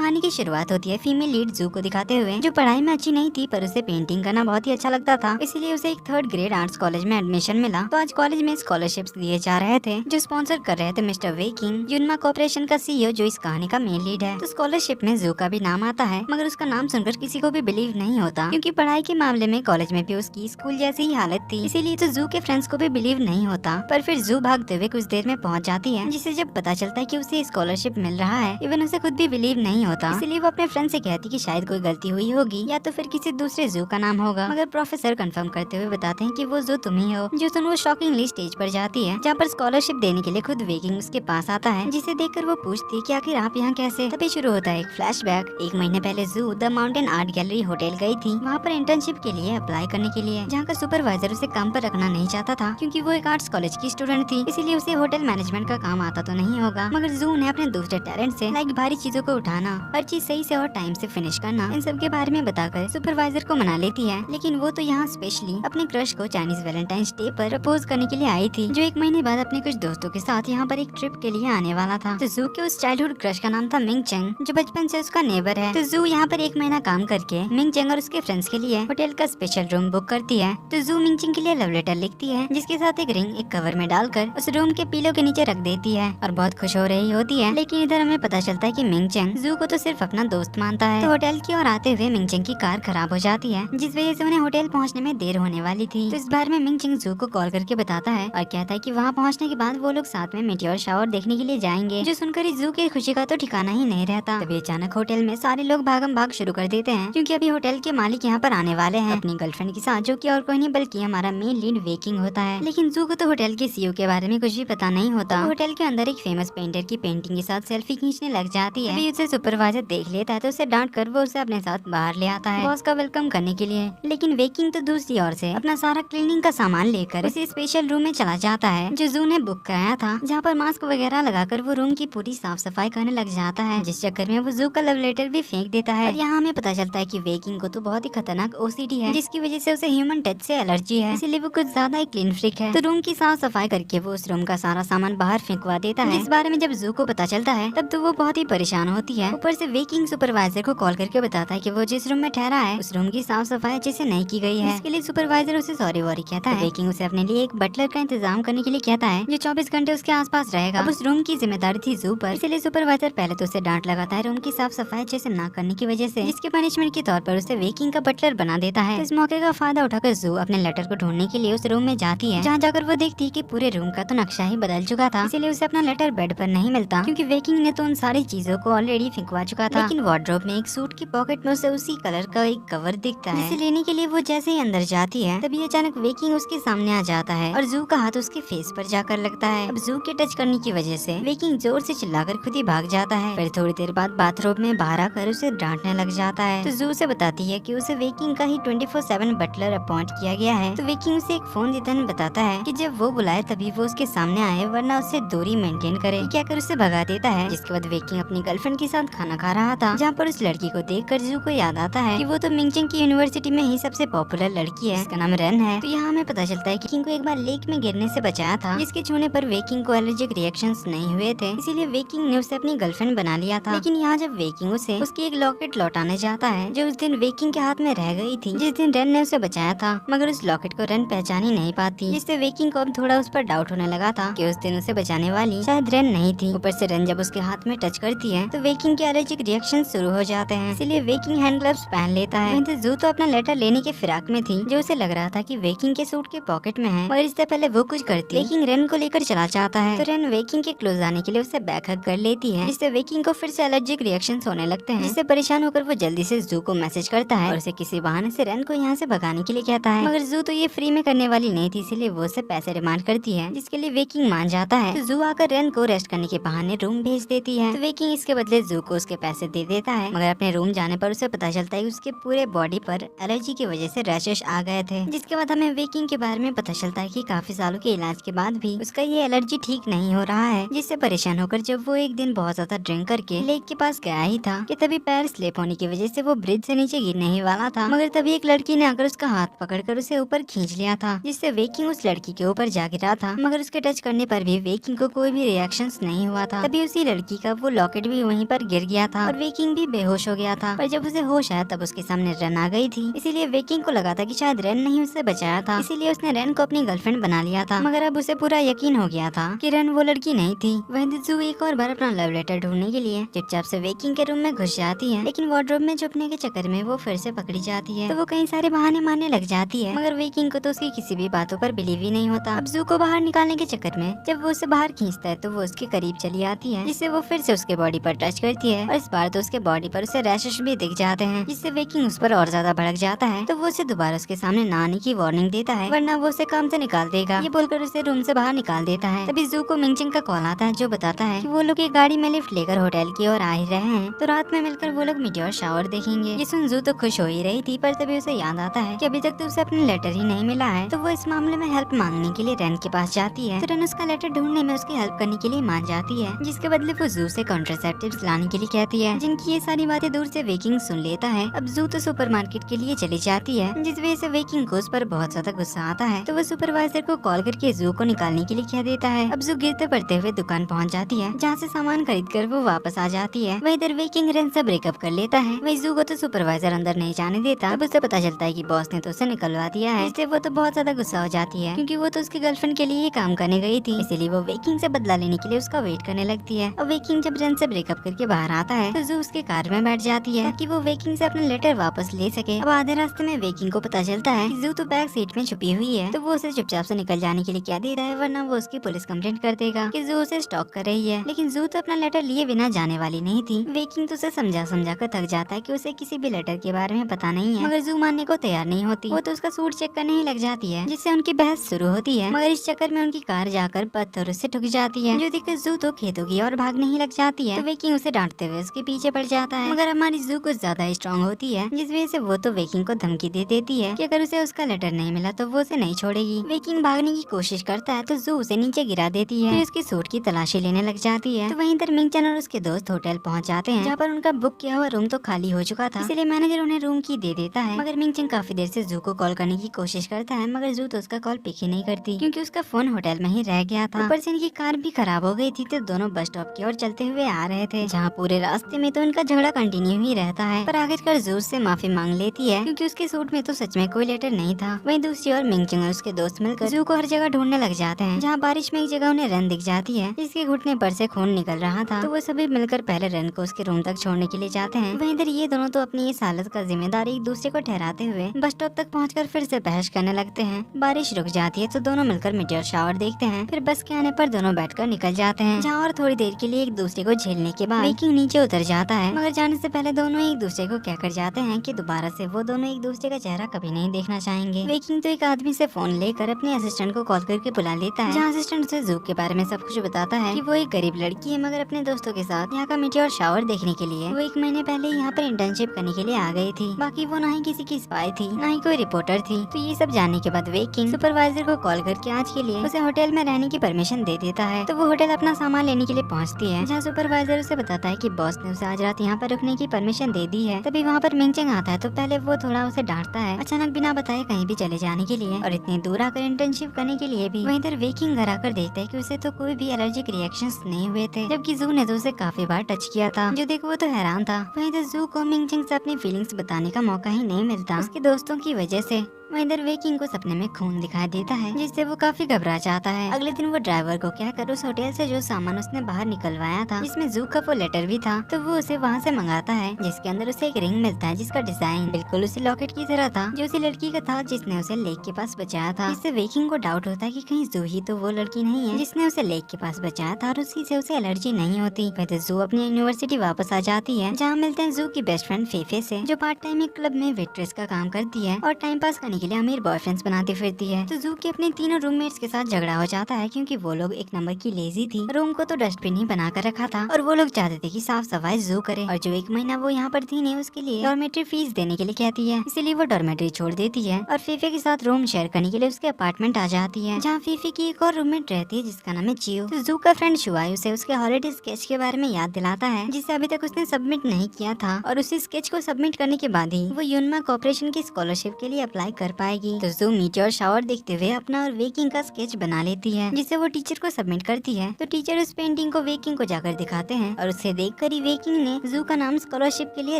कहानी की शुरुआत होती है फीमेल लीड जू को दिखाते हुए, जो पढ़ाई में अच्छी नहीं थी पर उसे पेंटिंग करना बहुत ही अच्छा लगता था, इसीलिए उसे एक 3rd ग्रेड आर्ट्स कॉलेज में एडमिशन मिला। तो आज कॉलेज में स्कॉलरशिप्स दिए जा रहे थे, जो स्पॉन्सर कर रहे थे मिस्टर वे किंग, युनमा कॉर्पोरेशन का सीईओ, जो इस कहानी का मेन लीड है। तो स्कॉलरशिप में जू का भी नाम आता है, मगर उसका नाम सुनकर किसी को भी बिलीव नहीं होता, क्योंकि पढ़ाई के मामले में कॉलेज में भी उसकी स्कूल जैसी ही हालत थी, इसीलिए तो जू के फ्रेंड्स को भी बिलीव नहीं होता। पर फिर जू भागते हुए कुछ देर में पहुंच जाती है, जिसे जब पता चलता है कि उसे स्कॉलरशिप मिल रहा है, इवन उसे खुद भी बिलीव नहीं होता। इसलिए वो अपने फ्रेंड से कहती कि शायद कोई गलती हुई होगी या तो फिर किसी दूसरे जू का नाम होगा, मगर प्रोफेसर कंफर्म करते हुए बताते हैं कि वो जू तुम ही हो। जो सुन वो शॉकिंगली स्टेज पर जाती है, जहाँ पर स्कॉलरशिप देने के लिए खुद वेकिंग उसके पास आता है, जिसे देखकर वो पूछती है कि आखिर आप यहाँ कैसे। तभी शुरू होता है एक फ्लैशबैक। 1 महीने पहले जू the mountain art gallery hotel गई थी, वहाँ पर इंटर्नशिप के लिए अप्लाई करने के लिए, जहाँ का सुपरवाइजर उसे काम पर रखना नहीं चाहता था, क्योंकि वो एक आर्ट्स कॉलेज की स्टूडेंट थी, इसीलिए उसे होटल मैनेजमेंट का काम आता तो नहीं होगा। मगर जू ने अपने दूसरे टैलेंट से लाइक भारी चीजों को उठाना, हर चीज सही से और टाइम से फिनिश करना, इन सब के बारे में बताकर सुपरवाइजर को मना लेती है। लेकिन वो तो यहाँ स्पेशली अपने क्रश को चाइनीज वैलेंटाइंस डे पर प्रपोज करने के लिए आई थी, जो 1 महीने बाद अपने कुछ दोस्तों के साथ यहाँ पर एक ट्रिप के लिए आने वाला था। तो जू के उस चाइल्डहुड क्रश का नाम था मिंग चेंग, जो बचपन से उसका नेबर है। तो जू यहाँ पर 1 महीना काम करके मिंग चेंग और उसके फ्रेंड्स के लिए होटल का स्पेशल रूम बुक करती है। तो जू मिंग चेंग के लिए लव लेटर लिखती है, जिसके साथ एक रिंग एक कवर में डालकर उस रूम के पिलो के नीचे रख देती है और बहुत खुश हो रही होती है। लेकिन इधर हमें पता चलता है कि मिंग चेंग जू को तो सिर्फ अपना दोस्त मानता है। तो होटल की ओर आते हुए मिंग चेंग की कार खराब हो जाती है, जिस वजह से उन्हें होटल पहुंचने में देर होने वाली थी। तो इस बार में मिंग चेंग जू को कॉल करके बताता है और कहता है कि वहां पहुंचने के बाद वो लोग साथ में मीटियोर शावर देखने के लिए जाएंगे, जो सुनकर ही जू की खुशी का तो ठिकाना ही नहीं रहता। तभी अचानक होटल में सारे लोग भागम भाग शुरू कर देते हैं, क्योंकि अभी होटल के मालिक यहाँ पर आने वाले हैं अपनी गर्लफ्रेंड के साथ, जो कि और कोई नहीं बल्कि हमारा मेन लीड वेकिंग होता है। लेकिन जू को तो होटल के सीईओ के बारे में कुछ भी पता नहीं होता। तो होटल के अंदर एक फेमस पेंटर की पेंटिंग के साथ सेल्फी खींचने लग जाती है। अभी उसे सुपरवाइजर देख लेता है, तो उसे डांट कर वो उसे अपने साथ बाहर ले आता है बॉस का वेलकम करने के लिए। लेकिन वेकिंग तो दूसरी ओर से अपना सारा क्लीनिंग का सामान लेकर उसे स्पेशल रूम में चला जाता है, जो जू ने बुक कराया था, जहाँ पर मास्क वगैरह लगाकर वो रूम की पूरी साफ सफाई करने लग जाता है, जिस चक्कर में वो जू का लव लेटर भी फेंक देता है। और यहाँ हमें पता चलता है कि वेकिंग को तो बहुत ही खतरनाक ओसीडी है, जिसकी वजह से उसे ह्यूमन टच से एलर्जी है, इसलिए वो कुछ ज्यादा ही क्लीन फ्रीक है। तो रूम की साफ सफाई करके वो उस रूम का सारा सामान बाहर फेंकवा देता है। इस बारे में जब जू को पता चलता है, तब तो वो बहुत ही परेशान होती है। ऊपर से वेकिंग सुपरवाइजर को कॉल करके बताता है कि वो जिस रूम में ठहरा है, उस रूम की साफ सफाई अच्छे से नहीं की गई है। इसके लिए सुपरवाइजर उसे सॉरी वॉरी कहता है। वेकिंग उसे अपने लिए एक बटलर का इंतजाम करने के लिए कहता है, जो 24 घंटे उसके आसपास रहेगा। अब उस रूम की जिम्मेदारी थी जू पर, इसलिए सुपरवाइजर पहले तो उसे डांट लगाता है रूम की साफ सफाई अच्छे से न करने की वजह से, जिसके पनिशमेंट के तौर पर उसे वेकिंग का बटलर बना देता है। तो इस मौके का फायदा उठाकर जू अपने लेटर को ढूंढने के लिए उस रूम में जाती है, जहाँ जाकर वो देखती है कि पूरे रूम का तो नक्शा ही बदल चुका था, इसलिए उसे अपना लेटर बेड पर नहीं मिलता, क्योंकि वेकिंग ने तो उन सारी चीजों को ऑलरेडी फेंकवा चुका था। लेकिन वार्डरोब में एक सूट की पॉकेट में उसे उसी कलर का एक कवर दिखता है, जिसे लेने के लिए वो जैसे ही अंदर जाती है, तभी अचानक वेकिंग उसके सामने आ जाता है और जू का हाथ उसके फेस पर जाकर लगता है। अब जू के टच करने की वजह से वेकिंग जोर से चिल्लाकर खुद ही भाग जाता है। फिर थोड़ी देर बाद बाथरूम में बाहर आकर उसे डांटने लग जाता है। तो जू से बताती है कि उसे वेकिंग का ही 24/7 बटलर अपॉइंट किया गया है। तो वेकिंग उसे एक फोन देता बताता है कि जब वो बुलाए तभी वो उसके सामने आए, वरना उससे दूरी मेंटेन करे। क्या कर उसे भगा देता है। जिसके बाद वेकिंग अपनी गर्लफ्रेंड के साथ खाना खा रहा था, जहाँ पर उस लड़की को देखकर जू को याद आता है कि वो तो मिंगचेंग की यूनिवर्सिटी में ही सबसे पॉपुलर लड़की है, इसका नाम रन है। तो यहाँ हमें पता चलता है कि किंग को एक बार लेक में गिरने से बचाया था, जिसके छूने पर वेकिंग को एलर्जिक रिएक्शंस नहीं हुए थे, इसीलिए वेकिंग ने उसे अपनी गर्लफ्रेंड बना लिया था। लेकिन यहाँ जब वेकिंग उसे उसकी एक लॉकेट लौटाने जाता है, जो उस दिन वेकिंग के हाथ में रह गई थी, जिस दिन रन ने उसे बचाया था, मगर उस लॉकेट को रन पहचान ही नहीं पाती, जिससे वेकिंग को अब थोड़ा उस पर डाउट होने लगा था कि उस दिन उसे बचाने वाली शायद रन नहीं थी। ऊपर से रन जब उसके हाथ में टच करती है, तो वेकिंग के एलर्जिक रिएक्शन शुरू हो जाते हैं, इसलिए वेकिंग हैंड ग्लव्स पहन लेता है। वहीं तो जू तो अपना लेटर लेने के फिराक में थी, जो उसे लग रहा था कि वेकिंग के सूट के पॉकेट में है, मगर इससे पहले वो कुछ करती वेकिंग रन को लेकर चला जाता है। तो रन वेकिंग के क्लोज आने के लिए उसे बैक हग कर लेती है, जिससे वेकिंग को फिर से एलर्जिक रिएक्शंस होने लगते हैं, जिससे परेशान होकर वो जल्दी से जू को मैसेज करता है और उसे किसी बहाने से रन को यहाँ से भगाने के लिए कहता है। मगर जू तो ये फ्री में करने वाली नहीं थी, इसलिए वो उसे पैसे डिमांड करती है, जिसके लिए वेकिंग मान जाता है। तो जू आकर रन को रेस्ट करने के बहाने रूम भेज देती है। तो वेकिंग इसके बदले जू को उसके पैसे दे देता है, मगर अपने रूम जाने पर उसे पता चलता है कि उसके पूरे बॉडी पर एलर्जी की वजह से रैशेस आ गए थे। जिसके बाद हमें वेकिंग के बारे में पता चलता है कि काफी सालों के इलाज के बाद भी उसका ये एलर्जी ठीक नहीं हो रहा है, जिससे परेशान होकर जब वो एक दिन बहुत ज्यादा ड्रिंक करके लेक के पास गया ही था कि तभी पैर स्लिप होने की वजह से वो ब्रिज से नीचे गिरने ही वाला था, मगर तभी एक लड़की ने आकर उसका हाथ पकड़कर उसे ऊपर खींच लिया था, जिससे वेकिंग उस लड़की के ऊपर जा गिरा था, मगर उसके टच करने पर भी वेकिंग को कोई भी रिएक्शंस नहीं हुआ था। तभी उसी लड़की का वो लॉकेट भी वहीं पर गिर गया था और वेकिंग भी बेहोश हो गया था। पर जब उसे होश आया तब उसके सामने रेन आ गई थी। इसीलिए वेकिंग को लगा था कि शायद रेन नहीं उससे बचाया था, इसीलिए उसने रेन को अपनी गर्लफ्रेंड बना लिया था। मगर अब उसे पूरा यकीन हो गया था कि रेन वो लड़की नहीं थी। वहीं जू एक और बार अपना लव लेटर ढूंढने के लिए चुपचाप से वेकिंग के रूम में घुस जाती है, लेकिन वार्डरोब में छुपने के चक्कर में वो फिर से पकड़ी जाती है। तो वो कई सारे बहाने मारने लग जाती है, मगर वेकिंग को तो उसकी किसी भी बातों पर बिलीव ही नहीं होता। अब जू को बाहर निकालने के चक्कर में जब वो उसे बाहर खींचता है तो वो उसके करीब चली आती है, जिससे वो फिर से उसके बॉडी पर टच करती है और इस बार तो उसके बॉडी पर उसे रैशेस भी दिख जाते हैं, जिससे वेकिंग उस पर और ज्यादा भड़क जाता है। तो वो उसे दोबारा उसके सामने ना आने की वार्निंग देता है, वरना वो उसे काम से निकाल देगा। ये बोलकर उसे रूम से बाहर निकाल देता है। तभी जू को मिंगचिंग का कॉल आता है, जो बताता है कि वो लोग एक गाड़ी में लिफ्ट लेकर होटल की ओर आ ही रहे हैं, तो रात में मिलकर वो लोग मीटियोर शावर देखेंगे। ये सुन जू तो खुश हो ही रही थी, पर तभी उसे याद आता है कि अभी तक तो उसे अपना लेटर ही नहीं मिला है। तो वो इस मामले में हेल्प मांगने के लिए रेन के पास जाती है। तो रेन उसका लेटर ढूंढने में उसकी हेल्प करने के लिए मान जाती है, जिसके बदले वो जू से कॉन्ट्रासेप्टिव्स लाने के लिए कहती है, जिनकी ये सारी बातें दूर से वेकिंग सुन लेता है। अब जू तो सुपरमार्केट के लिए चली जाती है, जिस वजह से वेकिंग को उस पर बहुत ज्यादा गुस्सा आता है। तो वो सुपरवाइजर को कॉल करके जू को निकालने के लिए कह देता है। अब जू गिरते पड़ते हुए दुकान पहुंच जाती है, जहाँ से सामान खरीद कर वो वापस आ जाती है। वहीं इधर वेकिंग रेन से ब्रेकअप कर लेता है। वहीं जू को तो सुपरवाइजर अंदर नहीं जाने देता। अब उसे पता चलता है कि बॉस ने तो उसे निकलवा दिया है, इसलिए वो तो बहुत ज्यादा गुस्सा हो जाती है, क्योंकि वो तो उसकी गर्लफ्रेंड के लिए ही काम करने गई थी। इसीलिए वो वेकिंग से बदला लेने के लिए उसका वेट करने लगती है। अब वेकिंग जब रेन से ब्रेकअप करके बाहर आता है तो जू उसके कार में बैठ जाती है ताकि वो वेकिंग से अपना लेटर वापस ले सके। अब आधे रास्ते में वेकिंग को पता चलता है कि जू तो बैक सीट में छुपी हुई है, तो वो उसे चुपचाप से निकल जाने के लिए कह देता है, वरना वो उसकी पुलिस कंप्लेंट कर देगा कि जू उसे स्टॉक कर रही है। लेकिन जू तो अपना लेटर लिए बिना जाने वाली नहीं थी। वेकिंग तो उसे समझा समझा कर थक जाता है कि उसे किसी भी लेटर के बारे में पता नहीं है, मगर जू मानने को तैयार नहीं होती। वो तो उसका सूट चेक करने ही लग जाती है, जिससे उनकी बहस शुरू होती है। मगर इस चक्कर में उनकी कार जाकर पत्थरों से ठुक जाती है, जो देखकर जू तो खेतों की ओर भागने ही लग जाती है। तो वेकिंग उसे डांटते हुए उसके पीछे पड़ जाता है, मगर हमारी जू कुछ ज्यादा स्ट्रॉन्ग होती है, जिस वजह से वो तो वेकिंग को धमकी दे देती है कि अगर उसे उसका लेटर नहीं मिला तो वो उसे नहीं छोड़ेगी। वेकिंग भागने की कोशिश करता है तो जू उसे नीचे गिरा देती है, फिर उसके सूट की तलाशी लेने लग जाती है। तो वहीं इधर मिंगचन और उसके दोस्त होटल पहुंच जाते हैं, जहाँ पर उनका बुक किया हुआ रूम तो खाली हो चुका था, इसलिए मैनेजर उन्हें रूम की दे देता है। मगर मिंगचन काफी देर से जू को कॉल करने की कोशिश करता है, मगर जू तो उसका कॉल पिक ही नहीं करती, क्योंकि उसका फोन होटल में ही रह गया था। ऊपर से इनकी कार भी खराब हो गई थी, तो दोनों बस स्टॉप की ओर चलते हुए आ रहे थे, जहाँ पूरे रास्ते में तो उनका झगड़ा कंटिन्यू ही रहता है। पर आखिरकार जू से माफी मांग लेती है, क्योंकि उसके सूट में तो सच में कोई लेटर नहीं था। वहीं दूसरी ओर मिंगचन और उसके दोस्त मिलकर जू को हर जगह ढूंढने लग जाते हैं, जहाँ बारिश में एक जगह उन्हें रेन दिख जाती है, जिसके घुटने पर से खून निकल रहा था। तो वो सभी मिलकर पहले रेन को उसके रूम तक छोड़ने के लिए जाते हैं। वहीं इधर ये दोनों तो अपनी इस हालत का जिम्मेदार एक दूसरे को ठहराते हुए बस स्टॉप तक पहुंचकर फिर से बहस करने लगते हैं। बारिश रुक जाती है तो दोनों मिलकर मीटियोर शावर देखते हैं, फिर बस के आने पर दोनों बैठकर निकल जाते हैं, जहाँ और थोड़ी देर के लिए एक दूसरे को झेलने के बाद वेकिंग नीचे उतर जाता है। मगर जाने से पहले दोनों एक दूसरे को कहकर जाते हैं कि दोबारा से वो दोनों एक दूसरे का चेहरा कभी नहीं देखना चाहेंगे। वेकिंग तो एक आदमी से फोन लेकर अपने असिस्टेंट को कॉल करके बुला लेता है, जहाँ असिस्टेंट उसे जू के बारे में सब कुछ बताता है कि वो एक गरीब लड़की है, मगर अपने दोस्तों के साथ यहाँ का मीटियोर शावर देखने के लिए वो 1 महीने पहले यहाँ पर इंटर्नशिप करने के लिए आ गई थी। बाकी वो ना ही किसी की स्पाई थी, ना ही कोई रिपोर्टर थी। तो ये सब जानने के बाद वेकिंग सुपरवाइजर को कॉल करके आज के लिए उसे होटल में रहने की परमिशन दे देता है। तो वो होटल अपना सामान लेने के लिए पहुँचती है, जहाँ सुपरवाइजर उसे बताता है कि बॉस ने उसे आज रात यहाँ पर रुकने की परमिशन दे दी है। तभी वहाँ पर मिंगचेंग आता है, तो पहले वो थोड़ा उसे डांटता है अचानक बिना बताए कहीं भी चले जाने के लिए, और इतनी दूर आकर इंटर्नशिप करने के लिए भी। वहीं इधर वेकिंग घर आकर देखता है कि उसे तो कोई भी एलर्जिक रिएक्शंस नहीं हुए थे, जबकि जू ने तो उसे काफी बार टच किया था, जो देख वो तो हैरान था। वहीं इधर जू को मिंगचेंग से अपनी फीलिंग्स बताने का मौका ही नहीं मिलता उसके दोस्तों की वजह से। वहीं इधर वेकिंग को सपने में खून दिखाई देता है, जिससे वो काफी घबरा जाता है। अगले दिन वो ड्राइवर को कहकर उस होटल से जो सामान उसने बाहर निकलवाया था, जिसमें जू का वो लेटर भी था, तो वो उसे वहाँ से मंगाता है, जिसके अंदर उसे एक रिंग मिलता है, जिसका डिजाइन बिल्कुल उसी लॉकेट की तरह था जो उसी लड़की का था जिसने उसे लेक के पास बचाया था। इससे वेकिंग को डाउट होता है कि कहीं जू ही तो वो लड़की नहीं है जिसने उसे लेक के पास बचाया था, और उसी से उसे एलर्जी नहीं होती। फिर जू अपनी यूनिवर्सिटी वापस आ जाती है, जहाँ मिलते हैं जू की बेस्ट फ्रेंड फेफे से, जो पार्ट टाइम एक क्लब में वेट्रेस का काम करती है और टाइम पास करने के लिए अमीर बॉयफ्रेंड्स बनाती फिरती है। तो जू के अपने तीनों रूममेट्स के साथ झगड़ा हो जाता है, क्योंकि वो लोग एक नंबर की लेजी थी। रूम को तो डस्टबिन ही बना कर रखा था, और वो लोग चाहते थे कि साफ सफाई जू करे, और जो 1 महीना वो यहाँ पर थी नहीं उसके लिए डॉर्मेट्री फीस देने के लिए कहती है, इसीलिए वो डॉर्मेट्री छोड़ देती है और फीफे के साथ रूम शेयर करने के लिए उसके अपार्टमेंट आ जाती है, जहाँ फीफे की एक और रूममेट रहती है जिसका नाम है चियो। तो जू का फ्रेंड शुआई उसे उसके हॉलिडे स्केच के बारे में याद दिलाता है, जिसे अभी तक उसने सबमिट नहीं किया था, और उसी स्केच को सबमिट करने के बाद ही वो यूनमा कॉर्पोरेशन की स्कॉलरशिप के लिए अप्लाई कर कर पाएगी। तो जू मीटेर शावर देखते हुए अपना और वेकिंग का स्केच बना लेती है, जिसे वो टीचर को सबमिट करती है। तो टीचर उस पेंटिंग को वेकिंग को जाकर दिखाते हैं और उसे देखकर ही वेकिंग ने जू का नाम स्कॉलरशिप के लिए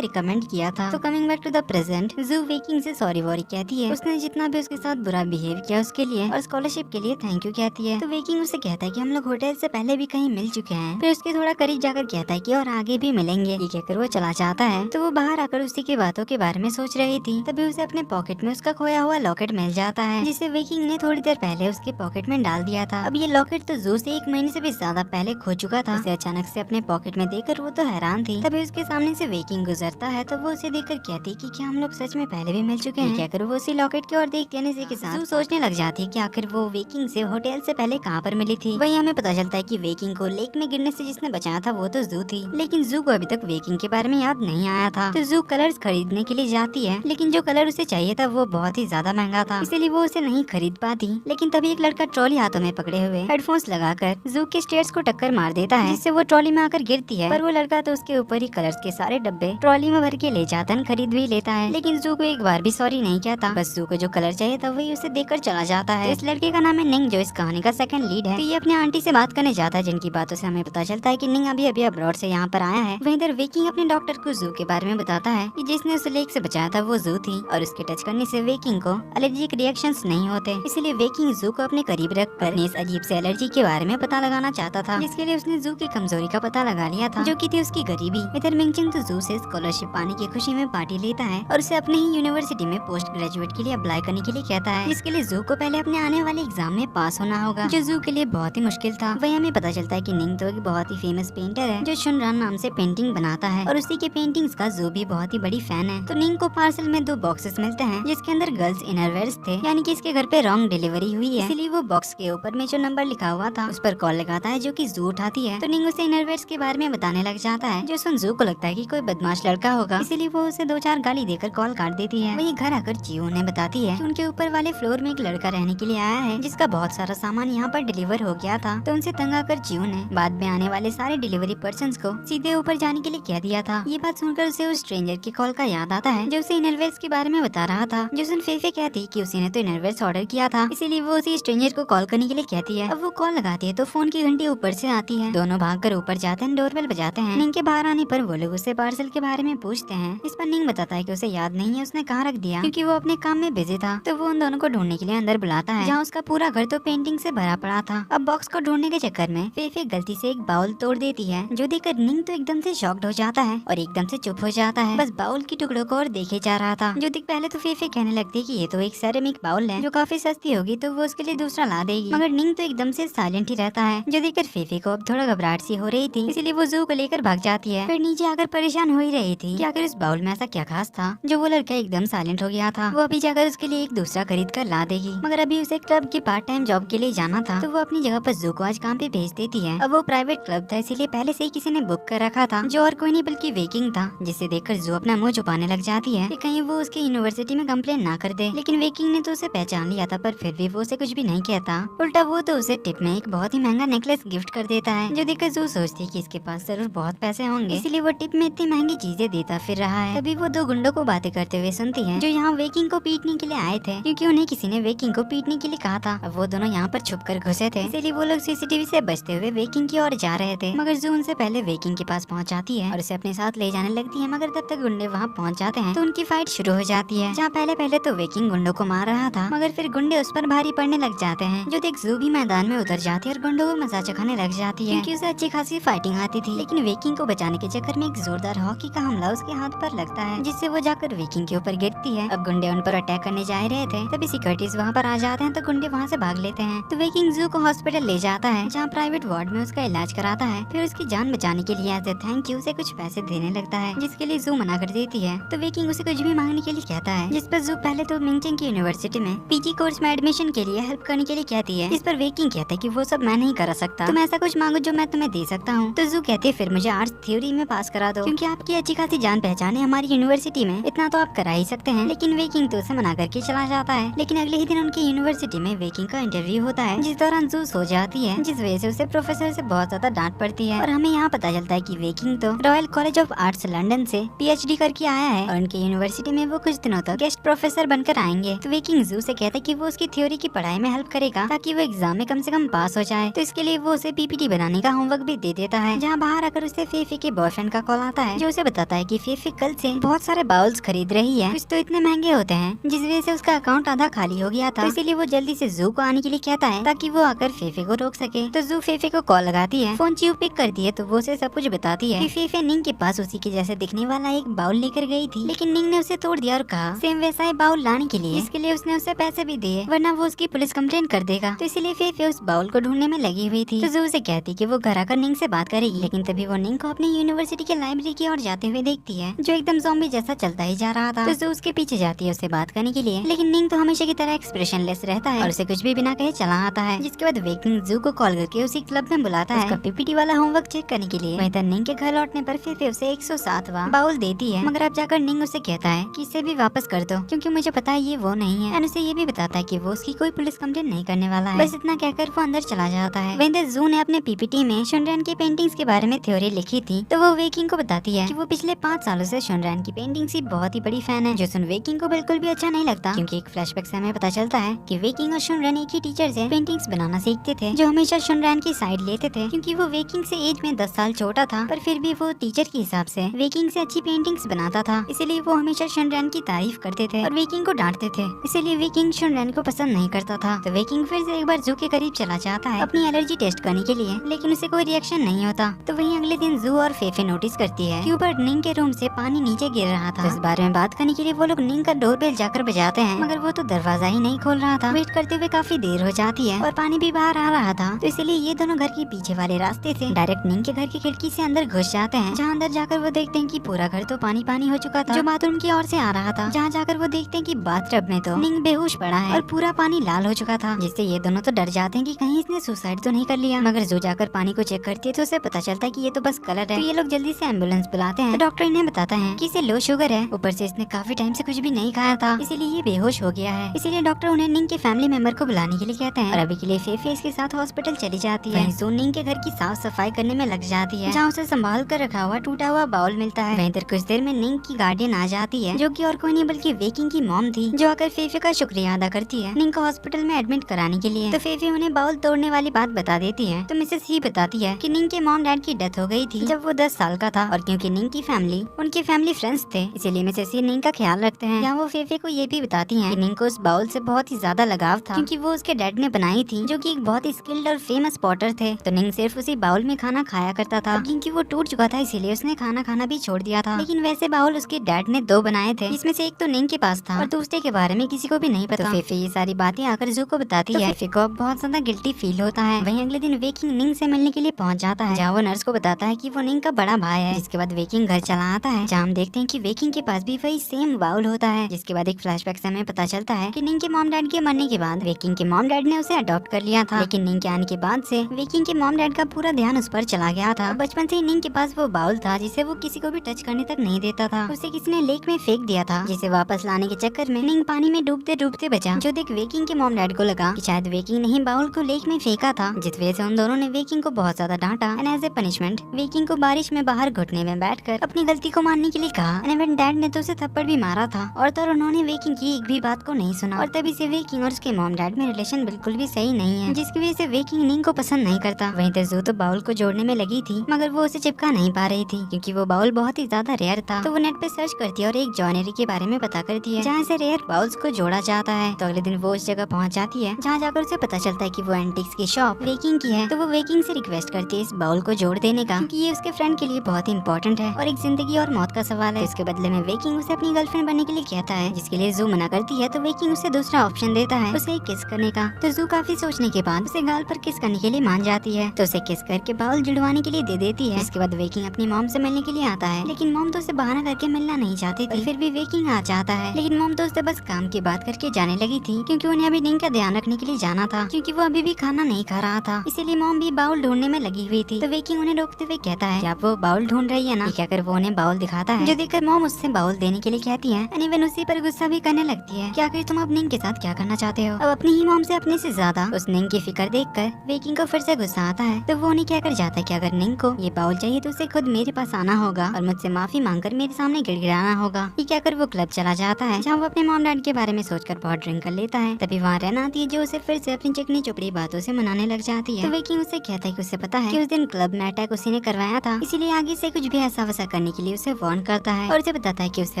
रिकमेंड किया था। तो coming back to the present, जू वेकिंग से सॉरी वॉरी कहती है, उसने जितना भी उसके साथ बुरा बिहेव किया उसके लिए, और स्कॉलरशिप के लिए थैंक यू कहती है। तो वेकिंग उसे कहता है कि हम लोग होटल से पहले भी कहीं मिल चुके हैं। फिर उसके थोड़ा करीब जाकर कहता है कि और आगे भी मिलेंगे। ये कहकर वो चला जाता है। तो वो बाहर आकर उसी की बातों के बारे में सोच रही थी, तभी उसे अपने पॉकेट में उसका खोया हुआ लॉकेट मिल जाता है, जिसे वेकिंग ने थोड़ी देर पहले उसके पॉकेट में डाल दिया था। अब ये लॉकेट तो जू से 1 महीने से भी ज्यादा पहले खो चुका था। उसे अचानक से अपने पॉकेट में देखकर वो तो हैरान थी। तभी उसके सामने से वेकिंग गुजरता है, तो वो उसे देखकर कहती कि क्या हम लोग सच में पहले भी मिल चुके हैं। कहकर वो उसी लॉकेट की ओर देखते हैं के साथ जू सोचने लग जाती है कि आखिर वो वेकिंग से होटल से पहले कहाँ पर मिली थी। वही हमें पता चलता है कि वेकिंग को लेक में गिरने से जिसने बचाया था वो तो जू थी, लेकिन जू को अभी तक वेकिंग के बारे में याद नहीं आया था। तो जू कलर्स खरीदने के लिए जाती है, लेकिन जो कलर उसे चाहिए था वो बहुत ही ज्यादा महंगा था, इसलिए वो उसे नहीं खरीद पाती। लेकिन तभी एक लड़का ट्रॉली हाथों में पकड़े हुए हेडफोन्स लगाकर जू के स्टेयर्स को टक्कर मार देता है, जिससे वो ट्रॉली में आकर गिरती है। पर वो लड़का तो उसके ऊपर ही कलर्स के सारे डब्बे ट्रॉली में भर के ले जाता है, खरीद भी लेता है। लेकिन जू को एक बार भी सॉरी नहीं कहता, बस जू को जो कलर चाहिए था वही उसे देकर चला जाता है। इस लड़के का नाम है निंग, जो इस कहानी का सेकंड लीड है। तो ये अपने आंटी से बात करने जाता है, जिनकी बातों से हमें पता चलता है कि निंग अभी अभी अब्रॉड से यहाँ पर आया है। वहीं इधर वेकिंग अपने डॉक्टर को जू के बारे में बताता है कि जिसने उसे लेक से बचाया था वो जू थी, और उसके टच करने से वेकिंग को एलर्जिक रिएक्शंस नहीं होते, इसलिए वेकिंग जू को अपने करीब रख कर इस अजीब से एलर्जी के बारे में पता लगाना चाहता था, जिसके लिए उसने जू की कमजोरी का पता लगा लिया था, जो की थी उसकी गरीबी। इधर मिंगचिंग तो जू से स्कॉलरशिप पाने की खुशी में पार्टी लेता है और उसे अपने ही यूनिवर्सिटी में पोस्ट ग्रेजुएट के लिए अप्लाई करने के लिए कहता है, जिसके लिए जू को पहले अपने आने वाले एग्जाम में पास होना होगा, जो जू के लिए बहुत ही मुश्किल था। वही हमें पता चलता है कि निंग तो एक बहुत ही फेमस पेंटर है, जो शुनरान नाम से पेंटिंग बनाता है, और उसी के पेंटिंग्स का जू भी बहुत ही बड़ी फैन है। तो निंग को पार्सल में 2 बॉक्सेस मिलते हैं, जिसके अंदर गर्ल्स इनरवेयर्स थे, यानी कि इसके घर पे रॉन्ग डिलीवरी हुई है, इसलिए वो बॉक्स के ऊपर में जो नंबर लिखा हुआ था उस पर कॉल लगाता है, जो कि जू उठाती है। तो निंग उसे इनरवेयर्स के बारे में बताने लग जाता है, जो सुन जू को लगता है कि कोई बदमाश लड़का होगा, इसीलिए वो उसे 2-4 गाली देकर कॉल काट देती है। वही घर आकर जियो उन्हें बताती है कि उनके ऊपर वाले फ्लोर में एक लड़का रहने के लिए आया है, जिसका बहुत सारा सामान यहाँ पर डिलीवर हो गया था। तो उनसे तंग आकर जियो ने बाद में आने वाले सारे डिलीवरी पर्सन्स को सीधे ऊपर जाने के लिए कह दिया था। ये बात सुनकर उसे उस स्ट्रेंजर की कॉल का याद आता है, जो उसे इनरवेयर्स के बारे में बता रहा था। जो सुन फेफे कहती कि उसी ने तो इनरवेयर्स ऑर्डर किया था, इसीलिए वो उसी स्ट्रेंजर को कॉल करने के लिए कहती है। अब वो कॉल लगाती है तो फोन की घंटी ऊपर से आती है। दोनों भागकर ऊपर जाते हैं, डोरबेल बजाते हैं। निंग के बाहर आने पर वो लोग उससे पार्सल के बारे में पूछते हैं। इस पर निंग बताता है कि उसे याद नहीं है उसने कहाँ रख दिया, क्योंकि वो अपने काम में बिजी था। तो वो उन दोनों को ढूंढने के लिए अंदर बुलाता है, जहाँ उसका पूरा घर तो पेंटिंग से भरा पड़ा था। अब बॉक्स को ढूंढने के चक्कर में फेफे गलती से एक बाउल तोड़ देती है, जो देखकर निंग तो एकदम से शॉक्ड हो जाता है और एकदम से चुप हो जाता है, बस बाउल की टुकड़ों को और देखे जा रहा था। जो देख पहले तो फेफे कहने लगती है कि ये तो एक सेरेमिक बाउल है, जो काफी सस्ती होगी, तो वो उसके लिए दूसरा ला देगी। मगर निंग तो एकदम से साइलेंट ही रहता है, जो देखकर फेफे को अब थोड़ा घबराहट सी हो रही थी, इसीलिए वो जू को लेकर भाग जाती है। फिर नीचे आकर परेशान हो ही रही थी कि आखिर इस बाउल में ऐसा क्या खास था, जो वो लड़का एकदम साइलेंट हो गया था। वो अभी जाकर उसके लिए एक दूसरा खरीद कर ला देगी, मगर अभी उसे क्लब की पार्ट टाइम जॉब के लिए जाना था, तो वो अपनी जगह पर जू को आज काम पे भेज देती है। अब वो प्राइवेट क्लब था, इसीलिए पहले से ही किसी ने बुक कर रखा था, जो और कोई नहीं बल्कि वेकिंग था, जिसे देखकर जू अपना मुंह छुपाने लग जाती है कि कहीं वो उसके यूनिवर्सिटी में कंप्लेन ना कर दे। लेकिन वेकिंग ने तो उसे पहचान लिया था, पर फिर भी वो उसे कुछ भी नहीं कहता। उल्टा वो तो उसे टिप में एक बहुत ही महंगा नेकलेस गिफ्ट कर देता है, जो देखकर जू सोचती है कि इसके पास जरूर बहुत पैसे होंगे, इसीलिए वो टिप में इतनी महंगी चीजें देता फिर रहा है। तभी वो 2 गुंडों को बातें करते हुए सुनती है, जो यहाँ वेकिंग को पीटने के लिए आए थे, क्योंकि उन्हें किसी ने वेकिंग को पीटने के लिए कहा था। अब वो दोनों यहाँ पर छुप कर घुसे थे, इसीलिए वो लोग सीसीटीवी से बचते हुए वेकिंग की ओर जा रहे थे। मगर जू उनसे पहले वेकिंग के पास पहुँच जाती है और उसे अपने साथ ले जाने लगती है। मगर तब तक गुंडे वहाँ पहुँच जाते हैं, तो उनकी फाइट शुरू हो जाती है, जहाँ पहले तो वेकिंग गुंडों को मार रहा था, मगर फिर गुंडे उस पर भारी पड़ने लग जाते हैं। जो देख जू भी मैदान में उतर जाती है और गुंडों को मजा चखाने लग जाती है, क्योंकि उसे अच्छी खासी फाइटिंग आती थी। लेकिन वेकिंग को बचाने के चक्कर में एक जोरदार हॉकी का हमला उसके हाथ पर लगता है, जिससे वो जाकर वेकिंग के ऊपर गिरती है। अब गुंडे उन पर अटैक करने जा रहे थे, तभी सिक्योरिटीज वहाँ पर आ जाते हैं, तो गुंडे वहाँ से भाग लेते हैं। तो वेकिंग जू को हॉस्पिटल ले जाता है, जहाँ प्राइवेट वार्ड में उसका इलाज कराता है। फिर उसकी जान बचाने के लिए एज ए थैंक यू उसे कुछ पैसे देने लगता है, जिसके लिए जू मना कर देती है। तो वेकिंग उसे कुछ भी मांगने के लिए कहता है, जिस पर जू पहले तो मिंगचिंग की यूनिवर्सिटी में पीजी कोर्स में एडमिशन के लिए हेल्प करने के लिए कहती है। इस पर वेकिंग कहता है कि वो सब मैं नहीं करा सकता, तुम ऐसा कुछ मांगो जो मैं तुम्हें दे सकता हूँ। तो जू कहती है फिर मुझे आर्ट्स थ्योरी में पास करा दो, क्योंकि आपकी अच्छी खासी जान पहचान है हमारी यूनिवर्सिटी में, इतना तो आप करा ही सकते हैं। लेकिन वेकिंग तो उसे मना करके चला जाता है। लेकिन अगले ही दिन उनकी यूनिवर्सिटी में वेकिंग का इंटरव्यू होता है, जिस दौरान जू सो जाती है, जिस वजह से उसे प्रोफेसर से बहुत ज्यादा डांट पड़ती है। और हमें यहाँ पता चलता है कि वेकिंग तो royal college of arts London से PhD करके आया है, और उनकी यूनिवर्सिटी में वो कुछ दिनों तक गेस्ट प्रोफेसर बनकर आएंगे। तो वेकिंग जू से कहता है कि वो उसकी थ्योरी की पढ़ाई में हेल्प करेगा ताकि वो एग्जाम में कम से कम पास हो जाए। तो इसके लिए वो उसे पीपीटी बनाने का होमवर्क भी दे देता है। जहाँ बाहर आकर उसे फेफे के बॉयफ्रेंड का कॉल आता है जो उसे बताता है कि फेफे कल से बहुत सारे बाउल्स खरीद रही है। कुछ तो इतने महंगे होते हैं जिस वजह से उसका अकाउंट आधा खाली हो गया था। तो इसीलिए वो जल्दी से जू को आने के लिए कहता है ताकि वो आकर फेफे को रोक सके। तो जू फेफे को कॉल लगाती है। फोन चीव पिक करती है तो वो उसे सब कुछ बताती है कि फेफे निंग के पास उसी के जैसे दिखने वाला एक बाउल लेकर गई थी, लेकिन निंग ने उसे तोड़ दिया और कहा सेम वैसा ही बाउल लाने के लिए। इसके लिए उसने उसे पैसे भी दिए वरना वो उसकी पुलिस कंप्लेंट कर देगा। तो इसीलिए फेफे उस बाउल को ढूंढने में लगी हुई थी। तो जू उसे कहती कि वो घर आकर निंग से बात करेगी, लेकिन तभी वो निंग को अपनी यूनिवर्सिटी के लाइब्रेरी की ओर जाते हुए देखती है जो एकदम ज़ॉम्बी जैसा चलता ही जा रहा था। तो जू उसके पीछे जाती है उससे बात करने के लिए, लेकिन निंग तो हमेशा की तरह एक्सप्रेशनलेस रहता है और उसे कुछ भी बिना कहे चला आता है। जिसके बाद वेकिंग जू को कॉल करके उसी क्लब में बुलाता है उसका पीपीटी वाला होमवर्क चेक करने के लिए। वहीं तक निंग के घर लौटने पर फेफे उसे 107वां बाउल देती है, मगर अब जाकर निंग उसे कहता है कि इसे भी वापस कर दो क्योंकि मुझे पता है ये वो नहीं है। एंड उसे ये भी बताता है कि वो उसकी कोई पुलिस कंप्लेंट नहीं करने वाला है। बस इतना कहकर वो अंदर चला जाता है। वहीं तक जू ने अपने पीपीटी में शुनरैन की पेंटिंग्स के बारे में थ्योरी लिखी थी तो वो वेकिंग को बताती है कि वो पिछले 5 सालों से शुनरैन की पेंटिंग्स की बहुत ही बड़ी फैन है, जो सुन वेकिंग को बिल्कुल भी अच्छा नहीं लगता क्योंकि एक फ्लैशबैक से हमें पता चलता है कि वेकिंग और शुनरैन एक ही टीचर से पेंटिंग्स बनाना सीखते थे जो हमेशा शुनरैन की साइड लेते थे क्योंकि वो वेकिंग से एज में 10 साल छोटा था, पर फिर भी वो टीचर के हिसाब से वेकिंग से अच्छी पेंटिंग्स बनाता था। इसीलिए वो हमेशा शुनरैन की तारीफ करते थे और वेकिंग को डांटते थे। इसीलिए वेकिंग शुनरैन को पसंद नहीं करता था। तो वेकिंग फिर से एक बार जू के करीब चला जाता है अपनी एलर्जी टेस्ट करने के लिए, लेकिन उसे कोई रिएक्शन नहीं होता। तो वहीं अगले दिन जू और फेफे नोटिस करती है कि ऊपर निंग के रूम से पानी नीचे गिर रहा था। इस बारे में बात करने के लिए वो लोग निंग का डोरबेल जाकर बजाते हैं, मगर वो तो दरवाजा ही नहीं खोल रहा था। वेट करते हुए काफी देर हो जाती है और पानी भी बाहर आ रहा था। तो इसलिए ये दोनों घर के पीछे वाले रास्ते से डायरेक्ट निंग के घर की खिड़की से अंदर घुस जाते हैं, जहाँ अंदर जाकर वो देखते हैं कि पूरा घर तो पानी पानी हो चुका था जो बाथरूम की ओर से आ रहा था। जहाँ जाकर वो देखते हैं कि बाथटब में तो निंग बेहोश पड़ा है और पूरा पानी लाल हो चुका था, जिससे ये दोनों तो डर जाते हैं कि कहीं इसने सुसाइड तो नहीं कर लिया। मगर जो जाकर पानी को चेक करती है तो उसे पता चलता है कि ये तो बस कलर है। तो ये लोग जल्दी से एम्बुलेंस बुलाते हैं। तो डॉक्टर इन्हें बताता है कि इसे लो शुगर है, ऊपर से इसने काफी टाइम से कुछ भी नहीं खाया था, इसीलिए ये बेहोश हो गया है। इसीलिए डॉक्टर उन्हें निंग के फैमिली मेंबर को बुलाने के लिए कहते हैं और अभी के लिए फेफे इसके साथ हॉस्पिटल चली जाती है। वहीं जून निंग के घर की साफ सफाई करने में लग जाती है, जहाँ उसे संभाल कर रखा हुआ टूटा हुआ बाउल मिलता है। वहीं इधर कुछ देर में निंग की गार्डियन आ जाती है जो कि और कोई नहीं बल्कि वेकिंग की मॉम थी, जो आकर फेफे का शुक्रिया अदा करती है निंग को हॉस्पिटल में एडमिट कराने के लिए। तो फेफे उन्हें बाउल तोड़ने वाली बात बता देती है। तो मिसेस ही बताती है कि निंग के मॉम डैड की डेथ हो गई थी जब वो 10 साल का था, और क्योंकि निंग की फैमिली उनके फैमिली फ्रेंड्स थे इसीलिए मिसेस ही निंग का ख्याल रखते हैं। यहाँ वो फेफे को ये भी बताती है कि निंग को उस बाउल से बहुत ही ज्यादा लगाव था क्योंकि वो उसके डैड ने बनाई थी, जो कि एक बहुत ही स्किल्ड और फेमस पॉटर थे। तो निंग सिर्फ उसी बाउल में खाना खाया करता था, क्योंकि वो टूट चुका था इसीलिए उसने खाना खाना भी छोड़ दिया था। लेकिन वैसे बाउल उसके डैड ने 2 बनाए थे, इसमें से एक तो निंग के पास था और दूसरे के बारे में किसी को भी नहीं पता। तो फेफे ये सारी बातें आकर जू को बताती है। फेफे को बहुत ज्यादा गिल्टी फील होता है। वहीं अगले दिन वेकिंग निंग से मिलने के लिए पहुंच जाता है, जहाँ वो नर्स को बताता है कि वो निंग का बड़ा भाई है। जिसके बाद वेकिंग घर चला आता है, जहाँ हम देखते हैं कि वेकिंग के पास भी वही सेम बाउल होता है। जिसके बाद एक फ्लैशबैक से हमें पता चलता है कि निंग के मॉम डैड के मरने के बाद वेकिंग के मॉम डैड ने उसे अडॉप्ट कर लिया था, लेकिन निंग के आने के बाद से वेकिंग के मॉम डैड का पूरा ध्यान उस पर चला गया था। बचपन से ही निंग के पास वो बाउल था जिसे वो किसी को भी टच करने तक नहीं देता था। उसे किसी ने लेक में फेंक दिया था, जिसे वापस लाने के चक्कर में निंग पानी में डूबते डूबते बचा, जो देख वेकिंग के मॉम डैड को लगा कि शायद वेकिंग ने ही बाउल को लेक में फेंका था, जिस वजह से उन दोनों ने वेकिंग को बहुत ज्यादा डांटा। एंड एज ए पनिशमेंट वेकिंग को बारिश में बाहर घुटने में बैठकर अपनी गलती को मानने के लिए कहा। एंड डैड ने तो उसे थप्पड़ भी मारा था और तो उन्होंने वेकिंग की एक भी बात को नहीं सुना, और तभी से वेकिंग और उसके मॉम डैड में रिलेशन बिल्कुल भी सही नहीं है, जिसकी वजह से वेकिंग निंग को पसंद नहीं करता। वहीं तक जू तो बाउल को जोड़ने में लगी थी, मगर वो उसे चिपका नहीं पा रही थी क्योंकि वो बाउल बहुत ही ज्यादा रेयर था। तो वो नेट पे सर्च करती है और एक जॉइनरी के बारे में पता करती है जहाँ से रेयर बाउल्स को जोड़ा जाता है। तो अगले दिन वो उस जगह पहुँच जाती है जहाँ जाकर उसे पता चलता है कि वो एंटिक्स की शॉप वेकिंग की है। तो वो वेकिंग से रिक्वेस्ट करती है इस बाउल को जोड़ देने का, क्योंकि ये उसके फ्रेंड के लिए बहुत ही इंपॉर्टेंट है और एक जिंदगी और मौत का सवाल है। इसके बदले में वेकिंग उसे अपनी गर्लफ्रेंड बनने के लिए कहता है, जिसके लिए जू मना करती है। तो वेकिंग उसे दूसरा ऑप्शन देता है, उसे किस करने का। तो जू काफी सोचने के बाद उसे गाल पर किस करने के लिए मान जाती है। तो उसे किस करके बाउल जुड़वाने के लिए दे देती है। इसके बाद वेकिंग अपनी मॉम से मिलने के लिए आता है, लेकिन मॉम तो उसे बहाना करके मिलना नहीं चाहती थी। फिर भी वेकिंग आ जाता है, लेकिन मॉम तो उससे बस काम की बात करके जाने लगी थी, क्योंकि उन्हें अभी निंग का ध्यान रखने के लिए जाना था, क्योंकि वो अभी भी खाना नहीं खा रहा था। इसीलिए मॉम भी बाउल ढूंढने में लगी हुई थी। तो वेकिंग उन्हें रोकते हुए कहता है कि आप वो बाउल ढूंढ रही है ना। कहकर वो उन्हें बाउल दिखाता है, जो देखकर मॉम उससे बाउल देने के लिए कहती है। इवन उसी पर गुस्सा भी करने लगती है कि आखिर तुम अब निंग के साथ क्या करना चाहते हो। अब अपनी ही मॉम से अपने से ज्यादा उस निंग की फिक्र देखकर वेकिंग को फिर से गुस्सा आता है। तो वो उन्हें कहकर जाता है कि अगर निंग को ये बाउल चाहिए तो उसे खुद मेरे पास आना होगा और मुझसे माफी मांगकर मेरे सामने गिड़गिड़ाना होगा। ये कहकर वो क्लब चला जाता है, जहाँ वो अपने मॉम डैड के बारे में सोचकर बहुत ड्रिंक कर लेता है। तभी वहाँ रहना आती है जो उसे फिर से अपनी चिकनी चुपड़ी बातों से मनाने लग जाती है। तो वेकिंग उसे कहता है कि उसे पता है कि उस दिन क्लब में अटैक उसी ने करवाया था, इसीलिए आगे से कुछ भी ऐसा वैसा करने के लिए उसे वार्न करता है और उसे बताता है कि उसे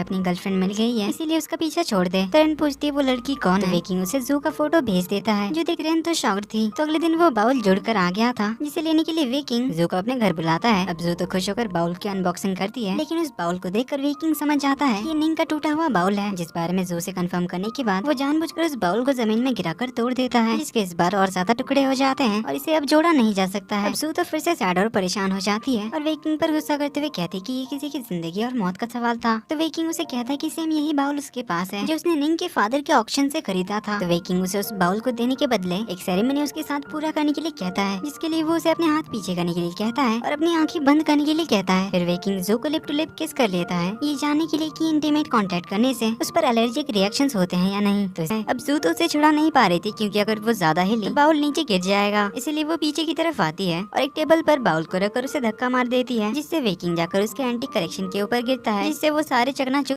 अपनी गर्लफ्रेंड मिल गई है, इसीलिए उसका पीछा छोड़ दे। तरन पूछती है वो लड़की कौन है। वेकिंग उसे जू का फोटो भेज देता है जो देख रेन तो शॉक्ड थी। तो अगले दिन वो बाउल जुड़कर आ गया था जिसे लेने के लिए वेकिंग जू को अपने घर बुलाता है। अब जू तो खुश होकर बाउल की अनबॉक्सिंग करती है, लेकिन उस बाउल को देखकर वेकिंग समझ जाता है ये निंग का टूटा हुआ बाउल है, जिस बारे में जू से कंफर्म करने के बाद वो जानबूझकर उस बाउल को जमीन में गिराकर तोड़ देता है, जिसके इस बार और ज्यादा टुकड़े हो जाते हैं और इसे अब जोड़ा नहीं जा सकता है। अब जू तो फिर से सैड और परेशान हो जाती है और वेकिंग पर गुस्सा करते हुए कहती है कि ये किसी की जिंदगी और मौत का सवाल था। तो वेकिंग उसे कहता है कि सेम यही बाउल उसके पास है जो उसने निंग के फादर के ऑक्शन से खरीदा था। तो वेकिंग उसे उस बाउल को देने के बदले एक सेरेमनी उसके साथ पूरा करने के लिए कहता है, जिसके लिए वो उसे अपने हाथ पीछे करने के लिए कहता है और अपनी आंखें बंद करने के लिए कहता है। फिर वेकिंग जू को लिप टू लिप किस कर लेता है, ये जानने के लिए कि इंटीमेट कांटेक्ट करने से उस पर एलर्जिक रिएक्शंस होते हैं या नहीं। तो अब जू तो उसे छुड़ा नहीं पा रही थी क्योंकि अगर वो ज्यादा हिले तो बाउल नीचे गिर जाएगा, इसीलिए वो पीछे की तरफ आती है और एक टेबल पर बाउल को रखकर उसे धक्का मार देती है, जिससे वेकिंग जाकर उसके एंटी करेक्शन के ऊपर गिरता है, जिससे वो सारे चकनाचूर